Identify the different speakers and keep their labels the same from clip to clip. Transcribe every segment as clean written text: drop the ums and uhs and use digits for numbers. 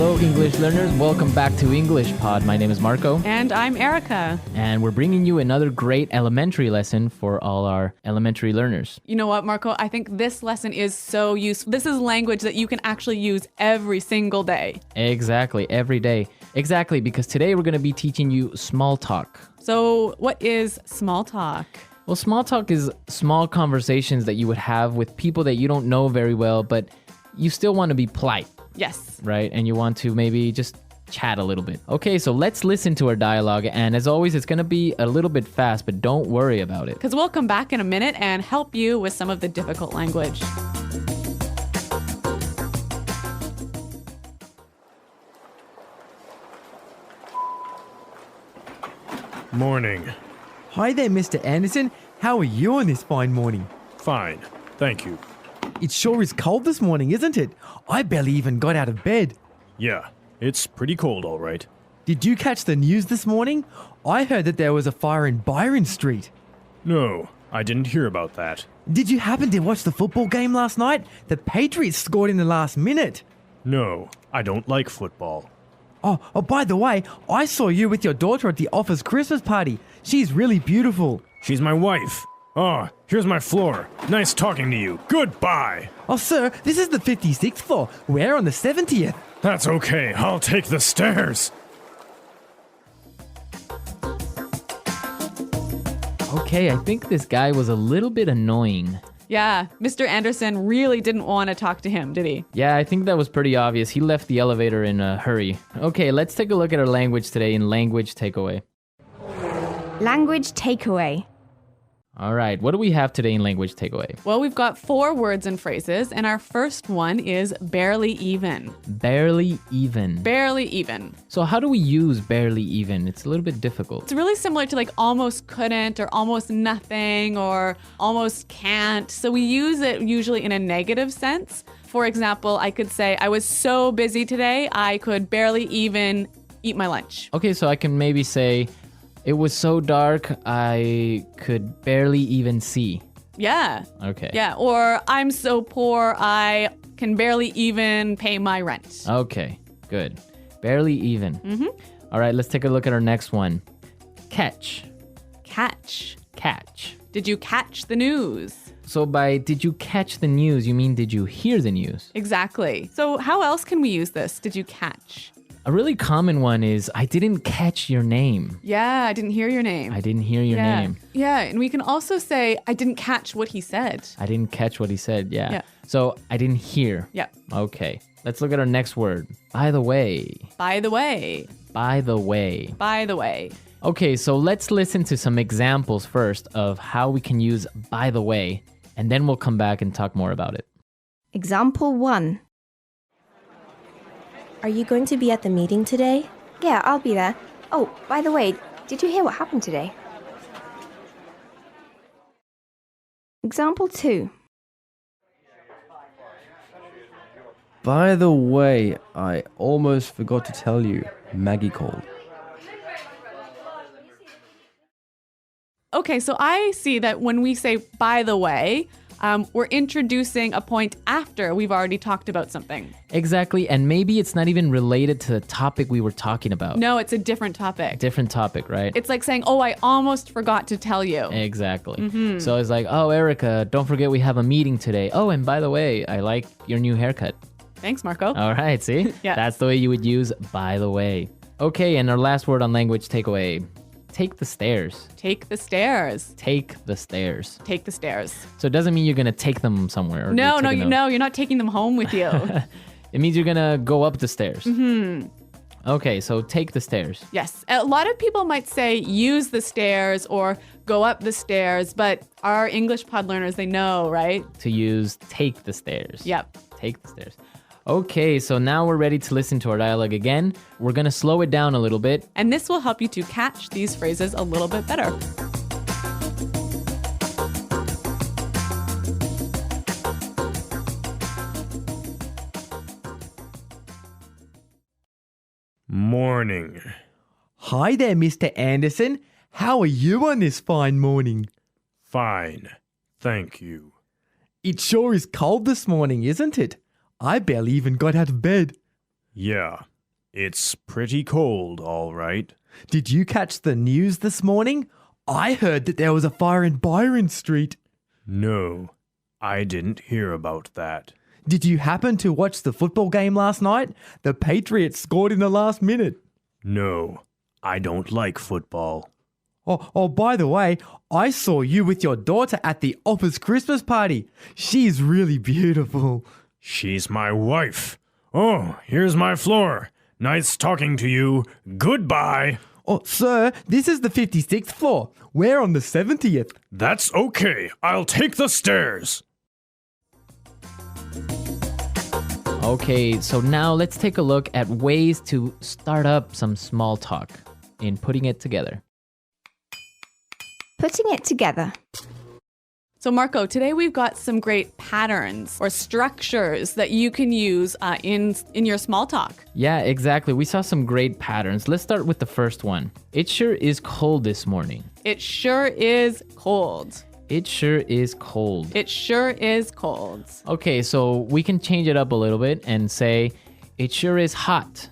Speaker 1: Hello, English learners. Welcome back to EnglishPod. My name is Marco.
Speaker 2: And I'm Erica.
Speaker 1: And we're bringing you another great elementary lesson for all our elementary learners.
Speaker 2: You know what, Marco? I think this lesson is so useful. This is language that you can actually use every single day.
Speaker 1: Exactly, every day. Exactly, because today we're going to be teaching you small talk.
Speaker 2: So what is small talk?
Speaker 1: Well, small talk is small conversations that you would have with people that you don't know very well, but you still want to be polite.
Speaker 2: Yes.
Speaker 1: Right? And you want to maybe just chat a little bit. Okay, so let's listen to our dialogue. And as always, it's going to be a little bit fast, but don't worry about it.
Speaker 2: Because we'll come back in a minute and help you with some of the difficult language.
Speaker 3: Morning.
Speaker 4: Hi there, Mr. Anderson. How are you on this fine morning?
Speaker 3: Fine. Thank you.
Speaker 4: It sure is cold this morning, isn't it? I barely even got out of bed.
Speaker 3: Yeah, it's pretty cold, all right.
Speaker 4: Did you catch the news this morning? I heard that there was a fire in Byron Street.
Speaker 3: No, I didn't hear about that.
Speaker 4: Did you happen to watch the football game last night? The Patriots scored in the last minute.
Speaker 3: No, I don't like football.
Speaker 4: Oh, by the way, I saw you with your daughter at the office Christmas party. She's really beautiful.
Speaker 3: She's my wife. Oh, here's my floor. Nice talking to you. Goodbye.
Speaker 4: Oh, sir, this is the 56th floor. We're on the 70th.
Speaker 3: That's okay. I'll take the stairs.
Speaker 1: Okay, I think this guy was a little bit annoying.
Speaker 2: Yeah, Mr. Anderson really didn't want to talk to him, did he?
Speaker 1: Yeah, I think that was pretty obvious. He left the elevator in a hurry. Okay, let's take a look at our language today in Language Takeaway.
Speaker 5: Language takeaway.
Speaker 1: All right, what do we have today in Language Takeaway?
Speaker 2: Well, we've got 4 words and phrases, and our first one is barely even.
Speaker 1: Barely even.
Speaker 2: Barely even.
Speaker 1: So how do we use barely even? It's a little bit difficult.
Speaker 2: It's really similar to like almost couldn't or almost nothing or almost can't. So we use it usually in a negative sense. For example, I could say, I was so busy today, I could barely even eat my lunch.
Speaker 1: Okay, so I can maybe say, it was so dark, I could barely even see.
Speaker 2: Yeah.
Speaker 1: Okay.
Speaker 2: Yeah. Or I'm so poor, I can barely even pay my rent.
Speaker 1: Okay, good. Barely even. Mm-hmm. All right, let's take a look at our next one. Catch.
Speaker 2: Catch.
Speaker 1: Catch.
Speaker 2: Did you catch the news?
Speaker 1: So by did you catch the news, you mean did you hear the news?
Speaker 2: Exactly. So how else can we use this? Did you catch?
Speaker 1: A really common one is, I didn't catch your name.
Speaker 2: Yeah, I didn't hear your name.
Speaker 1: I didn't hear your name.
Speaker 2: Yeah, and we can also say, I didn't catch what he said.
Speaker 1: I didn't catch what he said, yeah.
Speaker 2: Yeah.
Speaker 1: So I didn't hear.
Speaker 2: Yeah.
Speaker 1: Okay, let's look at our next word. By the way.
Speaker 2: By the way.
Speaker 1: By the way.
Speaker 2: By the way.
Speaker 1: Okay, so let's listen to some examples first of how we can use by the way, and then we'll come back and talk more about it.
Speaker 5: Example 1.
Speaker 6: Are you going to be at the meeting today?
Speaker 5: Yeah, I'll be there. Oh, by the way, did you hear what happened today? Example 2.
Speaker 7: By the way, I almost forgot to tell you, Maggie called.
Speaker 2: Okay, so I see that when we say by the way, we're introducing a point after we've already talked about something.
Speaker 1: Exactly, and maybe it's not even related to the topic we were talking about.
Speaker 2: No, it's a different topic.
Speaker 1: Different topic, right?
Speaker 2: It's like saying, oh, I almost forgot to tell you.
Speaker 1: Exactly. Mm-hmm. So it's like, oh, Erica, don't forget we have a meeting today. Oh, and by the way, I like your new haircut.
Speaker 2: Thanks, Marco.
Speaker 1: All right, see?
Speaker 2: Yeah.
Speaker 1: That's the way you would use by the way. Okay, and our last word on language takeaway. Take the stairs.
Speaker 2: Take the stairs.
Speaker 1: Take the stairs.
Speaker 2: Take the stairs.
Speaker 1: So it doesn't mean you're going to take them somewhere. Or
Speaker 2: No, you're not taking them home with you.
Speaker 1: It means you're going to go up the stairs. Mm-hmm. Okay, so take the stairs.
Speaker 2: Yes. A lot of people might say use the stairs or go up the stairs, but our EnglishPod learners, they know, right?
Speaker 1: To use take the stairs.
Speaker 2: Yep.
Speaker 1: Take the stairs. Okay, so now we're ready to listen to our dialogue again. We're going to slow it down a little bit.
Speaker 2: And this will help you to catch these phrases a little bit better.
Speaker 3: Morning.
Speaker 4: Hi there, Mr. Anderson. How are you on this fine morning?
Speaker 3: Fine. Thank you.
Speaker 4: It sure is cold this morning, isn't it? I barely even got out of bed.
Speaker 3: Yeah, It's pretty cold, all right.
Speaker 4: Did you catch the news this morning? I heard that there was a fire in Byron Street.
Speaker 3: No, I didn't hear about that.
Speaker 4: Did you happen to watch the football game last night? The Patriots scored in the last minute.
Speaker 3: No, I don't like football.
Speaker 4: Oh, by the way, I saw you with your daughter at the office Christmas party. She's really beautiful.
Speaker 3: She's my wife. Oh, here's my floor. Nice talking to you. Goodbye.
Speaker 4: Oh, sir, this is the 56th floor. We're on the 70th.
Speaker 3: That's okay. I'll take the stairs.
Speaker 1: Okay, so now let's take a look at ways to start up some small talk in putting it together.
Speaker 5: Putting it together.
Speaker 2: So Marco, today we've got some great patterns or structures that you can use in your small talk.
Speaker 1: Yeah, exactly. We saw some great patterns. Let's start with the first one. It sure is cold this morning.
Speaker 2: It sure is cold.
Speaker 1: It sure is cold.
Speaker 2: It sure is cold.
Speaker 1: Okay, so we can change it up a little bit and say, it sure is hot.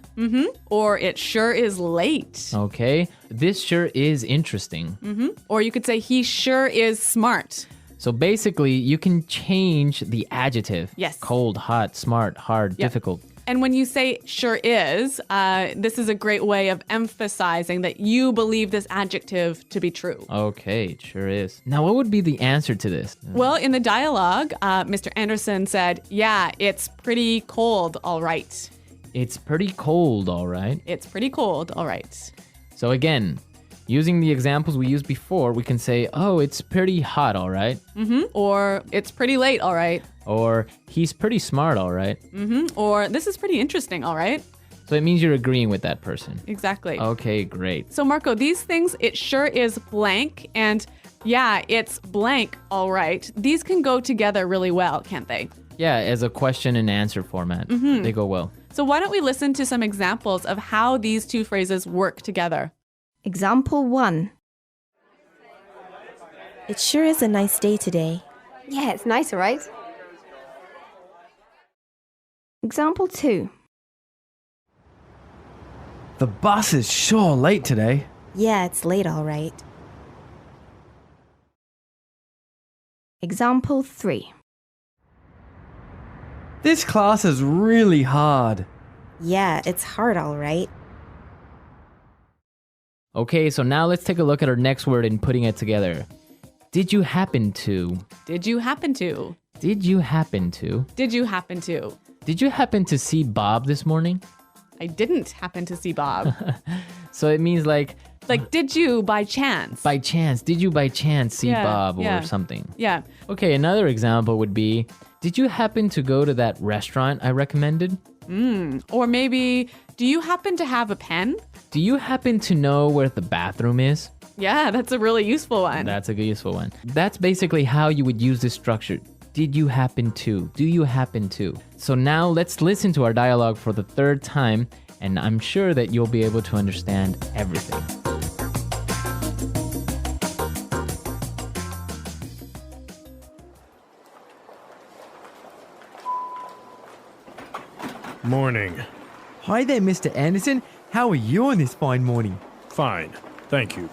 Speaker 2: Or it sure is late.
Speaker 1: Okay, this sure is interesting.
Speaker 2: Or you could say he sure is smart.
Speaker 1: So basically, you can change the adjective.
Speaker 2: Yes.
Speaker 1: Cold, hot, smart, hard, difficult.
Speaker 2: And when you say sure is, this is a great way of emphasizing that you believe this adjective to be true.
Speaker 1: Okay, it sure is. Now, what would be the answer to this?
Speaker 2: Well, in the dialogue, Mr. Anderson said, yeah, it's pretty cold, all right.
Speaker 1: It's pretty cold, all right.
Speaker 2: It's pretty cold, all right.
Speaker 1: So again, using the examples we used before, we can say, oh, it's pretty hot, all right.
Speaker 2: Or it's pretty late, all right.
Speaker 1: Or he's pretty smart, all right.
Speaker 2: Or this is pretty interesting, all right.
Speaker 1: So it means you're agreeing with that person.
Speaker 2: Exactly.
Speaker 1: Okay, great.
Speaker 2: So Marco, these things, it sure is blank, and yeah, it's blank, all right. These can go together really well, can't they?
Speaker 1: Yeah, as a question and answer format, they go well.
Speaker 2: So why don't we listen to some examples of how these two phrases work together?
Speaker 5: Example 1.
Speaker 6: It sure is a nice day today.
Speaker 5: Yeah, it's nice, all right? Example 2.
Speaker 4: The bus is sure late today.
Speaker 6: Yeah, it's late, all right.
Speaker 5: Example 3.
Speaker 4: This class is really hard.
Speaker 6: Yeah, it's hard, all right.
Speaker 1: Okay, so now let's take a look at our next word and putting it together. Did you happen to?
Speaker 2: Did you happen to?
Speaker 1: Did you happen to?
Speaker 2: Did you happen to?
Speaker 1: Did you happen to see Bob this morning?
Speaker 2: I didn't happen to see Bob.
Speaker 1: So it means like
Speaker 2: Did you by chance?
Speaker 1: by chance. Did you by chance see
Speaker 2: Yeah,
Speaker 1: Bob
Speaker 2: yeah.
Speaker 1: or something?
Speaker 2: Yeah.
Speaker 1: Okay, another example would be, did you happen to go to that restaurant I recommended?
Speaker 2: Or maybe, do you happen to have a pen?
Speaker 1: Do you happen to know where the bathroom is?
Speaker 2: Yeah, that's a really useful one.
Speaker 1: That's a good useful one. That's basically how you would use this structure. Did you happen to? Do you happen to? So now let's listen to our dialogue for the third time, and I'm sure that you'll be able to understand everything.
Speaker 3: Morning.
Speaker 4: Hi there, Mr. Anderson. How are you on this fine morning?
Speaker 3: Fine. Thank you.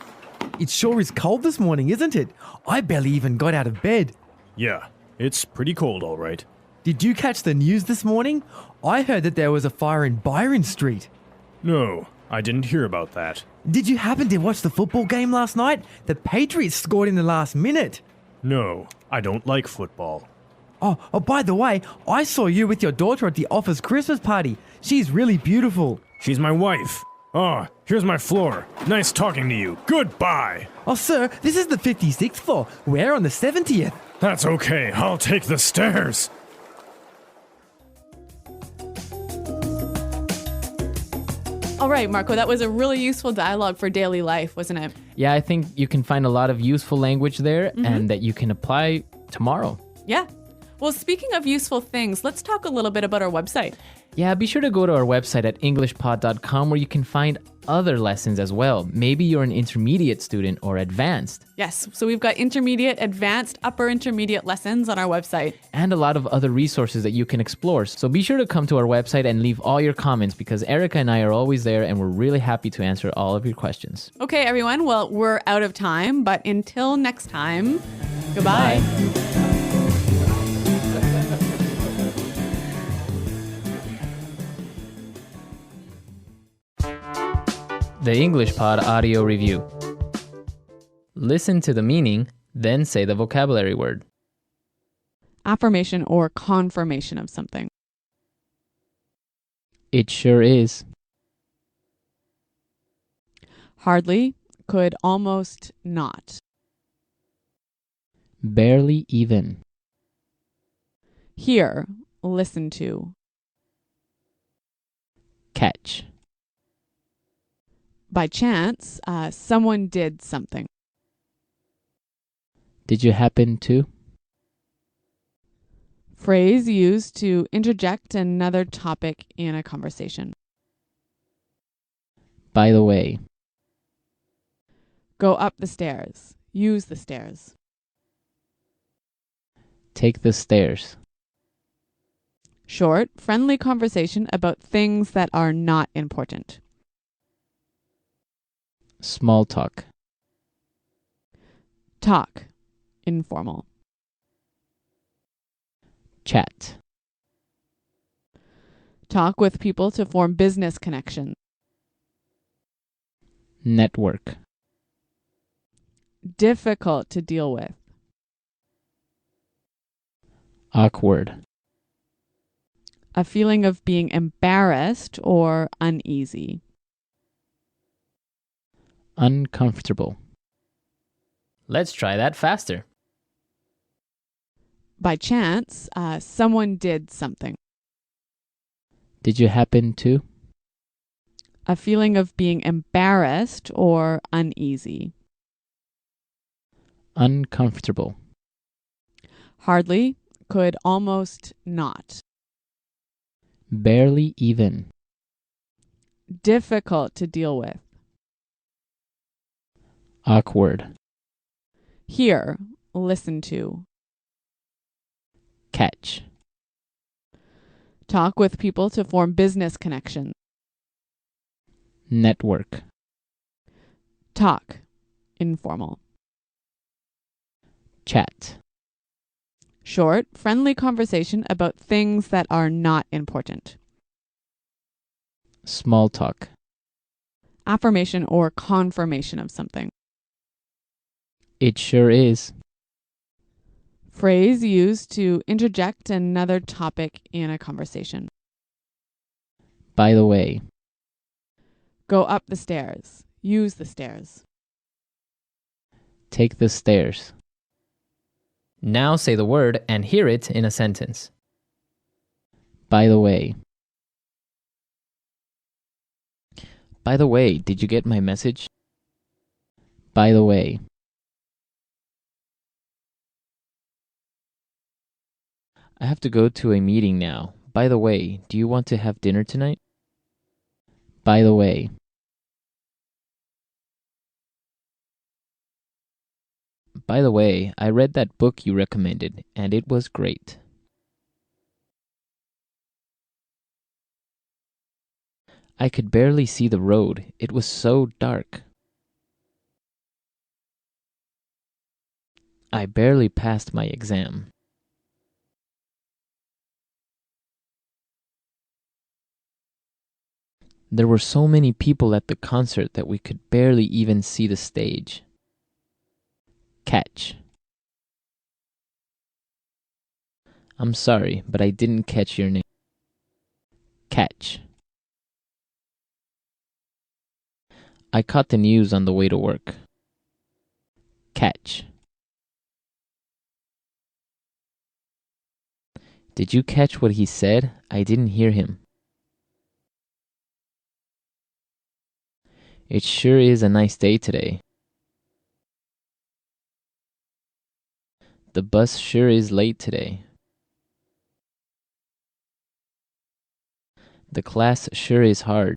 Speaker 4: It sure is cold this morning, isn't it? I barely even got out of bed.
Speaker 3: Yeah, it's pretty cold, all right.
Speaker 4: Did you catch the news this morning? I heard that there was a fire in Byron Street.
Speaker 3: No, I didn't hear about that.
Speaker 4: Did you happen to watch the football game last night? The Patriots scored in the last minute.
Speaker 3: No, I don't like football.
Speaker 4: Oh, by the way, I saw you with your daughter at the office Christmas party. She's really beautiful.
Speaker 3: She's my wife. Oh, here's my floor. Nice talking to you. Goodbye.
Speaker 4: Oh, sir, this is the 56th floor. We're on the 70th.
Speaker 3: That's okay. I'll take the stairs.
Speaker 2: All right, Marco, that was a really useful dialogue for daily life, wasn't it?
Speaker 1: Yeah, I think you can find a lot of useful language there and that you can apply tomorrow.
Speaker 2: Yeah. Well, speaking of useful things, let's talk a little bit about our website.
Speaker 1: Yeah, be sure to go to our website at EnglishPod.com where you can find other lessons as well. Maybe you're an intermediate student or advanced.
Speaker 2: Yes, so we've got intermediate, advanced, upper intermediate lessons on our website.
Speaker 1: And a lot of other resources that you can explore. So be sure to come to our website and leave all your comments because Erica and I are always there and we're really happy to answer all of your questions.
Speaker 2: Okay, everyone. Well, we're out of time, but until next time, goodbye.
Speaker 1: The English Pod Audio Review. Listen to the meaning, then say the vocabulary word.
Speaker 2: Affirmation or confirmation of something.
Speaker 1: It sure is.
Speaker 2: Hardly, could almost not.
Speaker 1: Barely even.
Speaker 2: Hear, listen to.
Speaker 1: Catch.
Speaker 2: By chance, someone did something.
Speaker 1: Did you happen to?
Speaker 2: Phrase used to interject another topic in a conversation.
Speaker 1: By the way.
Speaker 2: Go up the stairs. Use the stairs.
Speaker 1: Take the stairs.
Speaker 2: Short, friendly conversation about things that are not important.
Speaker 1: Small talk.
Speaker 2: Talk, informal.
Speaker 1: Chat.
Speaker 2: Talk with people to form business connections.
Speaker 1: Network.
Speaker 2: Difficult to deal with.
Speaker 1: Awkward.
Speaker 2: A feeling of being embarrassed or uneasy.
Speaker 1: Uncomfortable. Let's try that faster.
Speaker 2: By chance, someone did something.
Speaker 1: Did you happen to?
Speaker 2: A feeling of being embarrassed or uneasy.
Speaker 1: Uncomfortable.
Speaker 2: Hardly, could almost not.
Speaker 1: Barely even.
Speaker 2: Difficult to deal with.
Speaker 1: Awkward.
Speaker 2: Hear, listen to.
Speaker 1: Catch.
Speaker 2: Talk with people to form business connections.
Speaker 1: Network.
Speaker 2: Talk, informal.
Speaker 1: Chat.
Speaker 2: Short, friendly conversation about things that are not important.
Speaker 1: Small talk.
Speaker 2: Affirmation or confirmation of something.
Speaker 1: It sure is.
Speaker 2: Phrase used to interject another topic in a conversation.
Speaker 1: By the way.
Speaker 2: Go up the stairs. Use the stairs.
Speaker 1: Take the stairs. Now say the word and hear it in a sentence. By the way. By the way, did you get my message? By the way. I have to go to a meeting now. By the way, do you want to have dinner tonight? By the way. By the way, I read that book you recommended, and it was great. I could barely see the road. It was so dark. I barely passed my exam. There were so many people at the concert that we could barely even see the stage. Catch. I'm sorry, but I didn't catch your name. Catch. I caught the news on the way to work. Catch. Did you catch what he said? I didn't hear him. It sure is a nice day today. The bus sure is late today. The class sure is hard.